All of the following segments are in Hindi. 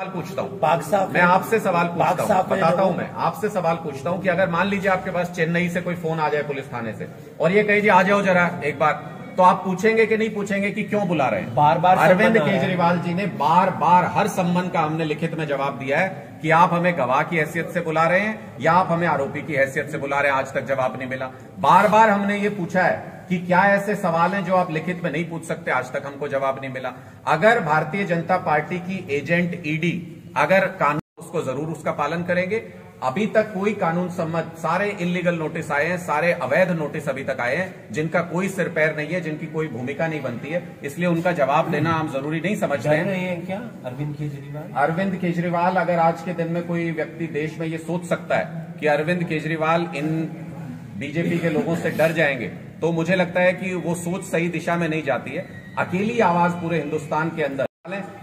सवाल पूछता हूँ पाक साहब, मैं आपसे सवाल पूछता हूँ, बताता हूँ मैं मैं आपसे सवाल पूछता हूँ कि अगर मान लीजिए आपके पास चेन्नई से कोई फोन आ जाए पुलिस थाने से और ये कहे जी आ जाओ जरा एक बार, तो आप पूछेंगे कि नहीं पूछेंगे कि क्यों बुला रहे हैं? बार बार अरविंद केजरीवाल जी ने बार बार हर सम्मन का हमने लिखित में जवाब दिया है कि आप हमें गवाह की हैसियत से बुला रहे हैं या आप हमें आरोपी की हैसियत से बुला रहे हैं। आज तक जवाब नहीं मिला। बार बार हमने ये पूछा है कि क्या ऐसे सवाल हैं जो आप लिखित में नहीं पूछ सकते, आज तक हमको जवाब नहीं मिला। अगर भारतीय जनता पार्टी की एजेंट ईडी अगर कानून उसको जरूर उसका पालन करेंगे। अभी तक कोई कानून सम्मत सारे इलीगल नोटिस आए हैं, सारे अवैध नोटिस अभी तक आए हैं जिनका कोई सिर पैर नहीं है, जिनकी कोई भूमिका नहीं बनती है, इसलिए उनका जवाब देना हम जरूरी नहीं समझते हैं। क्या अरविंद केजरीवाल अगर आज के दिन में कोई व्यक्ति देश में ये सोच सकता है कि अरविंद केजरीवाल इन बीजेपी के लोगों से डर जाएंगे, तो मुझे लगता है कि वो सोच सही दिशा में नहीं जाती है। अकेली आवाज पूरे हिंदुस्तान के अंदर,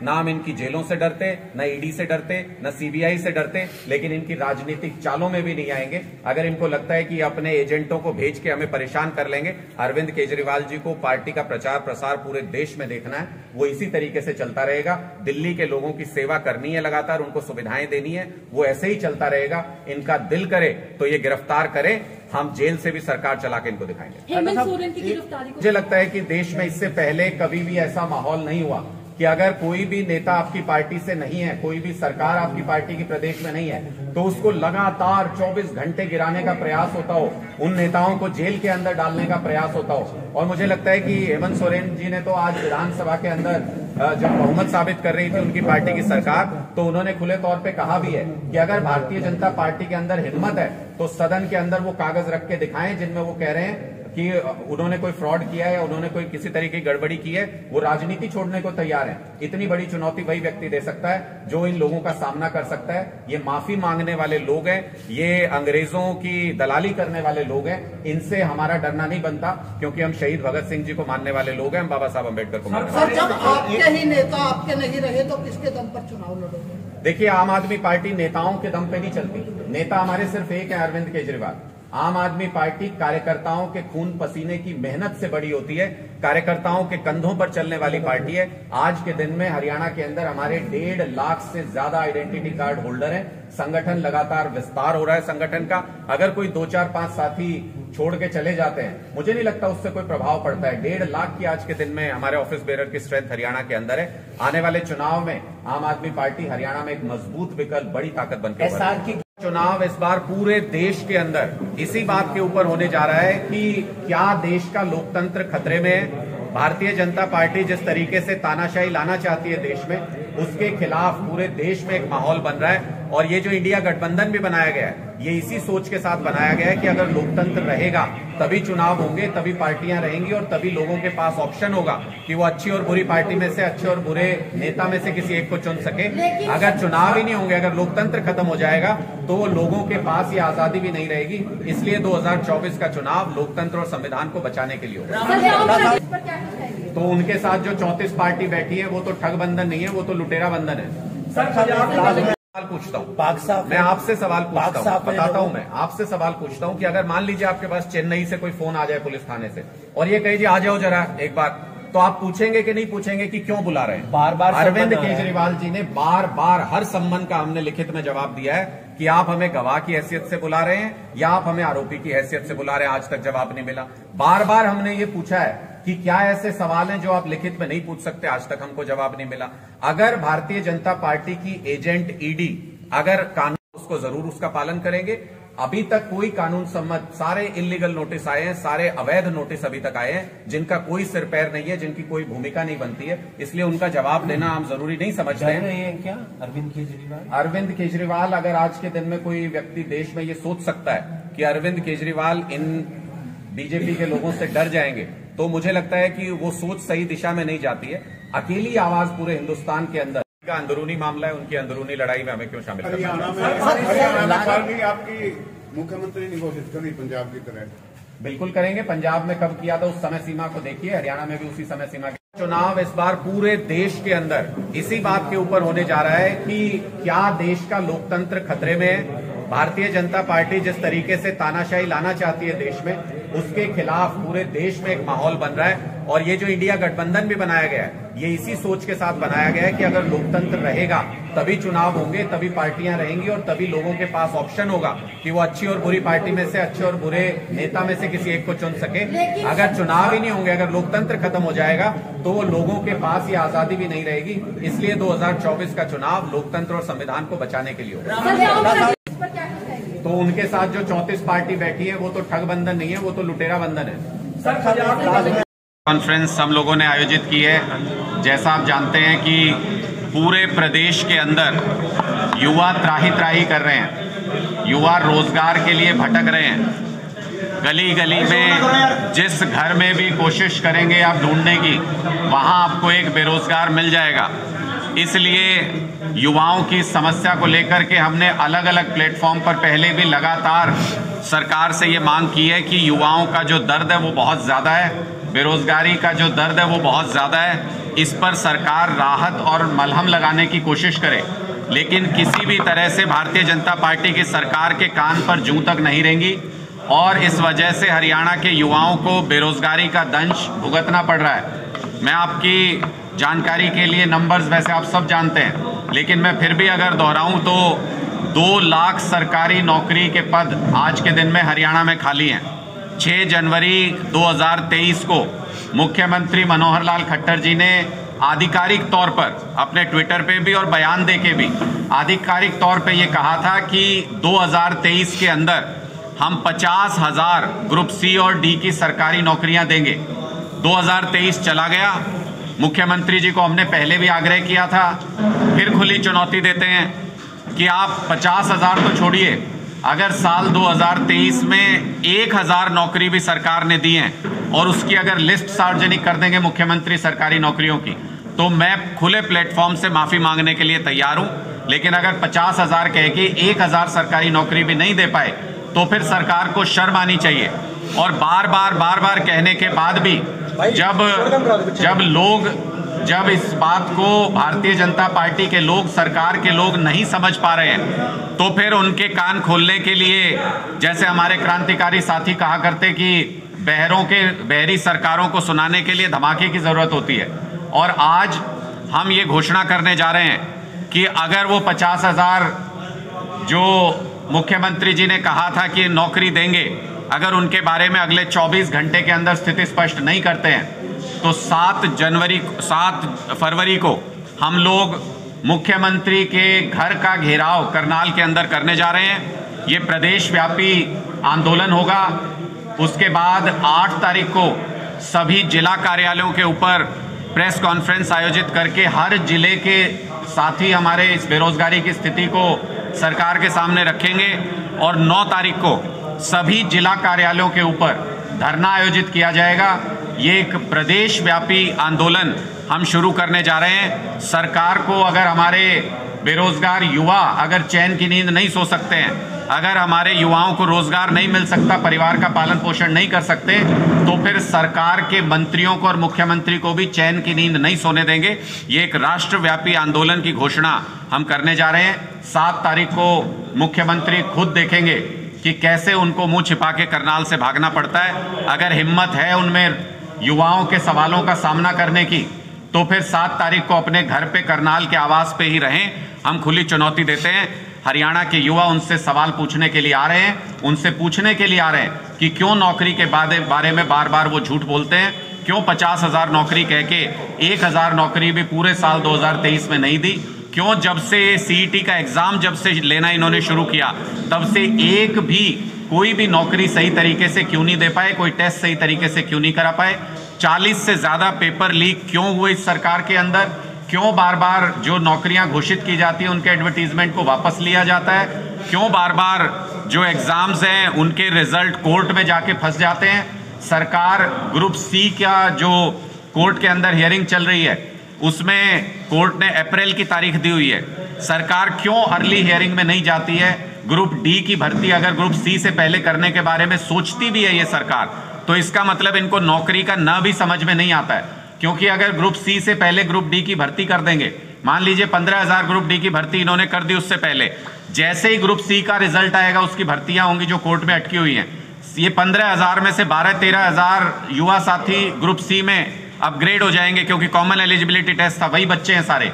ना हम इनकी जेलों से डरते, न ईडी से डरते, न सीबीआई से डरते, लेकिन इनकी राजनीतिक चालों में भी नहीं आएंगे। अगर इनको लगता है कि अपने एजेंटों को भेज के हमें परेशान कर लेंगे, अरविंद केजरीवाल जी को पार्टी का प्रचार प्रसार पूरे देश में देखना है, वो इसी तरीके से चलता रहेगा। दिल्ली के लोगों की सेवा करनी है लगातार, उनको सुविधाएं देनी है, वो ऐसे ही चलता रहेगा। इनका दिल करे तो ये गिरफ्तार करें, हम जेल से भी सरकार चला के इनको दिखाएंगे। हेमंत सोरेन की गिरफ्तारी मुझे लगता है कि देश में इससे पहले कभी भी ऐसा माहौल नहीं हुआ कि अगर कोई भी नेता आपकी पार्टी से नहीं है, कोई भी सरकार आपकी पार्टी की प्रदेश में नहीं है, तो उसको लगातार 24 घंटे गिराने का प्रयास होता हो, उन नेताओं को जेल के अंदर डालने का प्रयास होता हो। और मुझे लगता है कि हेमंत सोरेन जी ने तो आज विधानसभा के अंदर जब बहुमत साबित कर रही थी उनकी पार्टी की सरकार, तो उन्होंने खुले तौर पे कहा भी है कि अगर भारतीय जनता पार्टी के अंदर हिम्मत है तो सदन के अंदर वो कागज रख के दिखाएं जिनमें वो कह रहे हैं कि उन्होंने कोई फ्रॉड किया है या उन्होंने कोई किसी तरीके की गड़बड़ी की है। वो राजनीति छोड़ने को तैयार है। इतनी बड़ी चुनौती वही व्यक्ति दे सकता है जो इन लोगों का सामना कर सकता है। ये माफी मांगने वाले लोग हैं, ये अंग्रेजों की दलाली करने वाले लोग हैं, इनसे हमारा डरना नहीं बनता, क्योंकि हम शहीद भगत सिंह जी को मानने वाले लोग हैं, हम बाबा साहब अम्बेडकर को मानने वाले। सर, जब आपके ही नेता आपके नहीं रहे तो किसके दम पर चुनाव लड़ोगे? देखिए, आम आदमी पार्टी नेताओं के दम पे नहीं चलती। नेता हमारे सिर्फ एक है, अरविंद केजरीवाल। आम आदमी पार्टी कार्यकर्ताओं के खून पसीने की मेहनत से बड़ी होती है, कार्यकर्ताओं के कंधों पर चलने वाली पार्टी है। आज के दिन में हरियाणा के अंदर हमारे 1.5 लाख से ज्यादा आइडेंटिटी कार्ड होल्डर हैं। संगठन लगातार विस्तार हो रहा है संगठन का। अगर कोई 2, 4, 5 साथी छोड़ के चले जाते हैं, मुझे नहीं लगता उससे कोई प्रभाव पड़ता है। 1.5 लाख की आज के दिन में हमारे ऑफिस बेरर की स्ट्रेंथ हरियाणा के अंदर है। आने वाले चुनाव में आम आदमी पार्टी हरियाणा में एक मजबूत विकल्प, बड़ी ताकत बनकर चुनाव इस बार पूरे देश के अंदर इसी बात के ऊपर होने जा रहा है कि क्या देश का लोकतंत्र खतरे में है। भारतीय जनता पार्टी जिस तरीके से तानाशाही लाना चाहती है देश में, उसके खिलाफ पूरे देश में एक माहौल बन रहा है। और ये जो इंडिया गठबंधन भी बनाया गया है, ये इसी सोच के साथ बनाया गया है कि अगर लोकतंत्र रहेगा तभी चुनाव होंगे, तभी पार्टियां रहेंगी और तभी लोगों के पास ऑप्शन होगा कि वो अच्छी और बुरी पार्टी में से, अच्छे और बुरे नेता में से किसी एक को चुन सके। अगर चुनाव ही नहीं होंगे, अगर लोकतंत्र खत्म हो जाएगा, तो लोगों के पास ये आजादी भी नहीं रहेगी। इसलिए 2024 का चुनाव लोकतंत्र और संविधान को बचाने के लिए होगा। तो उनके साथ जो 34 पार्टी बैठी है, वो तो ठग बंधन नहीं है, वो तो लुटेरा बंधन है। सवाल पूछता हूँ पाक साहब, मैं आपसे सवाल पूछता हूँ, बताता हूँ मैं आपसे सवाल पूछता हूँ कि अगर मान लीजिए आपके पास चेन्नई से कोई फोन आ जाए पुलिस थाने से और ये कहे जी आ जाओ जरा एक बार, तो आप पूछेंगे कि नहीं पूछेंगे कि क्यों बुला रहे हैं? बार बार अरविंद केजरीवाल जी ने बार बार हर सम्मन का हमने लिखित में जवाब दिया है कि आप हमें गवाह की हैसियत से बुला रहे हैं या आप हमें आरोपी की हैसियत से बुला रहे हैं। आज तक जवाब नहीं मिला। बार बार हमने ये पूछा है कि क्या ऐसे सवाल हैं जो आप लिखित में नहीं पूछ सकते, आज तक हमको जवाब नहीं मिला। अगर भारतीय जनता पार्टी की एजेंट ईडी अगर कानून उसको जरूर उसका पालन करेंगे। अभी तक कोई कानून सम्मत सारे इलीगल नोटिस आए हैं, सारे अवैध नोटिस अभी तक आए हैं जिनका कोई सिर पैर नहीं है, जिनकी कोई भूमिका नहीं बनती है, इसलिए उनका जवाब देना हम जरूरी नहीं समझते हैं। क्या अरविंद केजरीवाल अगर आज के दिन में कोई व्यक्ति देश में ये सोच सकता है कि अरविंद केजरीवाल इन बीजेपी के लोगों से डर जाएंगे, तो मुझे लगता है कि वो सोच सही दिशा में नहीं जाती है। अकेली आवाज पूरे हिंदुस्तान के अंदर का अंदरूनी मामला है, उनकी अंदरूनी लड़ाई में हमें क्यों शामिल करना है? आपकी मुख्यमंत्री ने घोषित करी पंजाब की तरह? बिल्कुल करेंगे। पंजाब में कब किया था उस समय सीमा को देखिए, हरियाणा में भी उसी समय सीमा के चुनाव इस बार पूरे देश के अंदर इसी बात के ऊपर होने जा रहा है कि क्या देश का लोकतंत्र खतरे में है। भारतीय जनता पार्टी जिस तरीके से तानाशाही लाना चाहती है देश में, उसके खिलाफ पूरे देश में एक माहौल बन रहा है। और ये जो इंडिया गठबंधन भी बनाया गया है, ये इसी सोच के साथ बनाया गया है कि अगर लोकतंत्र रहेगा तभी चुनाव होंगे, तभी पार्टियां रहेंगी और तभी लोगों के पास ऑप्शन होगा कि वो अच्छी और बुरी पार्टी में से, अच्छे और बुरे नेता में से किसी एक को चुन सके। अगर चुनाव ही नहीं होंगे, अगर लोकतंत्र खत्म हो जाएगा तो वो लोगों के पास ये आजादी भी नहीं रहेगी। इसलिए 2024 का चुनाव लोकतंत्र और संविधान को बचाने के लिए होगा। तो उनके साथ जो 34 पार्टी बैठी है वो तो ठग बंधन नहीं है, वो तो लुटेरा बंधन है। कॉन्फ्रेंस हम लोगों ने आयोजित की है। जैसा आप जानते हैं कि पूरे प्रदेश के अंदर युवा त्राही त्राही कर रहे हैं, युवा रोजगार के लिए भटक रहे हैं। गली गली में जिस घर में भी कोशिश करेंगे आप ढूंढने की, वहां आपको एक बेरोजगार मिल जाएगा। इसलिए युवाओं की समस्या को लेकर के हमने अलग अलग प्लेटफॉर्म पर पहले भी लगातार सरकार से ये मांग की है कि युवाओं का जो दर्द है वो बहुत ज़्यादा है, बेरोजगारी का जो दर्द है वो बहुत ज़्यादा है। इस पर सरकार राहत और मलहम लगाने की कोशिश करे, लेकिन किसी भी तरह से भारतीय जनता पार्टी की सरकार के कान पर जूं तक नहीं रहेंगी और इस वजह से हरियाणा के युवाओं को बेरोजगारी का दंश भुगतना पड़ रहा है। मैं आपकी जानकारी के लिए नंबर्स वैसे आप सब जानते हैं, लेकिन मैं फिर भी अगर दोहराऊं तो 2 लाख सरकारी नौकरी के पद आज के दिन में हरियाणा में खाली हैं। 6 जनवरी 2023 को मुख्यमंत्री मनोहर लाल खट्टर जी ने आधिकारिक तौर पर अपने ट्विटर पे भी और बयान देके भी आधिकारिक तौर पे ये कहा था कि 2023 के अंदर हम 50,000 ग्रुप सी और डी की सरकारी नौकरियां देंगे। 2023 चला गया। मुख्यमंत्री जी को हमने पहले भी आग्रह किया था, फिर खुली चुनौती देते हैं कि आप 50,000 तो छोड़िए, अगर साल 2023 में 1,000 नौकरी भी सरकार ने दी हैं और उसकी अगर लिस्ट सार्वजनिक कर देंगे मुख्यमंत्री सरकारी नौकरियों की, तो मैं खुले प्लेटफॉर्म से माफ़ी मांगने के लिए तैयार हूं। लेकिन अगर 50,000 कह के 1,000 सरकारी नौकरी भी नहीं दे पाए तो फिर सरकार को शर्म आनी चाहिए। और बार बार कहने के बाद भी जब इस बात को भारतीय जनता पार्टी के लोग, सरकार के लोग नहीं समझ पा रहे हैं, तो फिर उनके कान खोलने के लिए, जैसे हमारे क्रांतिकारी साथी कहा करते कि बहरी सरकारों को सुनाने के लिए धमाके की जरूरत होती है। और आज हम ये घोषणा करने जा रहे हैं कि अगर वो 50,000 जो मुख्यमंत्री जी ने कहा था कि नौकरी देंगे, अगर उनके बारे में अगले 24 घंटे के अंदर स्थिति स्पष्ट नहीं करते हैं तो 7 फरवरी को हम लोग मुख्यमंत्री के घर का घेराव करनाल के अंदर करने जा रहे हैं। ये प्रदेश व्यापी आंदोलन होगा। उसके बाद 8 तारीख को सभी जिला कार्यालयों के ऊपर प्रेस कॉन्फ्रेंस आयोजित करके हर जिले के साथी हमारे इस बेरोजगारी की स्थिति को सरकार के सामने रखेंगे। और 9 तारीख को सभी जिला कार्यालयों के ऊपर धरना आयोजित किया जाएगा। ये एक प्रदेश व्यापी आंदोलन हम शुरू करने जा रहे हैं। सरकार को, अगर हमारे बेरोजगार युवा अगर चैन की नींद नहीं सो सकते हैं, अगर हमारे युवाओं को रोजगार नहीं मिल सकता, परिवार का पालन पोषण नहीं कर सकते, तो फिर सरकार के मंत्रियों को और मुख्यमंत्री को भी चैन की नींद नहीं सोने देंगे। ये एक राष्ट्रव्यापी आंदोलन की घोषणा हम करने जा रहे हैं। 7 तारीख को मुख्यमंत्री खुद देखेंगे कि कैसे उनको मुंह छिपा के करनाल से भागना पड़ता है। अगर हिम्मत है उनमें युवाओं के सवालों का सामना करने की, तो फिर 7 तारीख को अपने घर पे करनाल के आवास पे ही रहें। हम खुली चुनौती देते हैं। हरियाणा के युवा उनसे सवाल पूछने के लिए आ रहे हैं, उनसे पूछने के लिए आ रहे हैं कि क्यों नौकरी के बारे में बार बार वो झूठ बोलते हैं, क्यों 50,000 नौकरी कह के 1,000 नौकरी भी पूरे साल 2023 में नहीं दी, क्यों जब से CET का एग्जाम जब से लेना इन्होंने शुरू किया तब से एक भी कोई भी नौकरी सही तरीके से क्यों नहीं दे पाए, कोई टेस्ट सही तरीके से क्यों नहीं करा पाए, 40 से ज़्यादा पेपर लीक क्यों हुए इस सरकार के अंदर, क्यों बार बार जो नौकरियां घोषित की जाती हैं उनके एडवर्टीजमेंट को वापस लिया जाता है, क्यों बार बार जो एग्ज़ाम्स हैं उनके रिजल्ट कोर्ट में जाके फंस जाते हैं। सरकार ग्रुप C का जो कोर्ट के अंदर हियरिंग चल रही है उसमें कोर्ट ने अप्रैल की तारीख दी हुई है। सरकार क्यों अर्ली हियरिंग में नहीं जाती है? ग्रुप D की भर्ती अगर ग्रुप C से पहले करने के बारे में सोचती भी है ये सरकार, तो इसका मतलब इनको नौकरी का न भी समझ में नहीं आता है। क्योंकि अगर ग्रुप C से पहले ग्रुप D की भर्ती कर देंगे, मान लीजिए 15,000 ग्रुप D की भर्ती इन्होंने कर दी, उससे पहले जैसे ही ग्रुप C का रिजल्ट आएगा उसकी भर्तियां होंगी जो कोर्ट में अटकी हुई हैं, ये 15,000 में से 12-13,000 युवा साथी ग्रुप सी में अपग्रेड हो जाएंगे, क्योंकि कॉमन एलिजिबिलिटी टेस्ट था, वही बच्चे हैं सारे।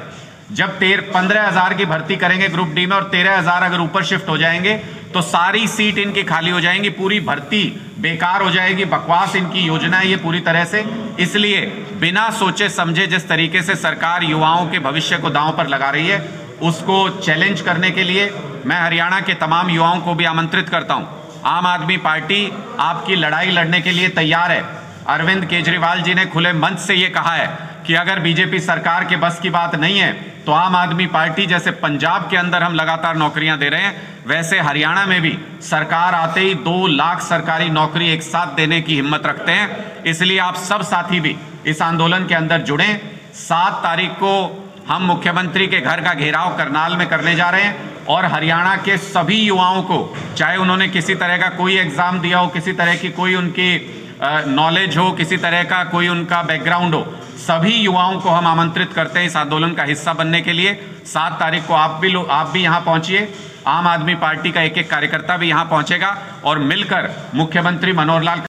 जब 15,000 की भर्ती करेंगे ग्रुप डी में और 13,000 अगर ऊपर शिफ्ट हो जाएंगे तो सारी सीट इनकी खाली हो जाएंगी, पूरी भर्ती बेकार हो जाएगी। बकवास इनकी योजना है ये पूरी तरह से। इसलिए बिना सोचे समझे जिस तरीके से सरकार युवाओं के भविष्य को दांव पर लगा रही है, उसको चैलेंज करने के लिए मैं हरियाणा के तमाम युवाओं को भी आमंत्रित करता हूं। आम आदमी पार्टी आपकी लड़ाई लड़ने के लिए तैयार है। अरविंद केजरीवाल जी ने खुले मंच से ये कहा है कि अगर बीजेपी सरकार के बस की बात नहीं है तो आम आदमी पार्टी, जैसे पंजाब के अंदर हम लगातार नौकरियां दे रहे हैं, वैसे हरियाणा में भी सरकार आते ही 2 लाख सरकारी नौकरी एक साथ देने की हिम्मत रखते हैं। इसलिए आप सब साथी भी इस आंदोलन के अंदर जुड़ें। 7 तारीख को हम मुख्यमंत्री के घर का घेराव करनाल में करने जा रहे हैं और हरियाणा के सभी युवाओं को, चाहे उन्होंने किसी तरह का कोई एग्जाम दिया हो, किसी तरह की कोई उनकी नॉलेज हो, किसी तरह का कोई उनका बैकग्राउंड हो, सभी युवाओं को हम आमंत्रित करते हैं इस आंदोलन का हिस्सा बनने के लिए। 7 तारीख को आप भी यहां पहुंचिए। आम आदमी पार्टी का एक-एक कार्यकर्ता भी यहां पहुंचेगा और मिलकर मुख्यमंत्री मनोहर लाल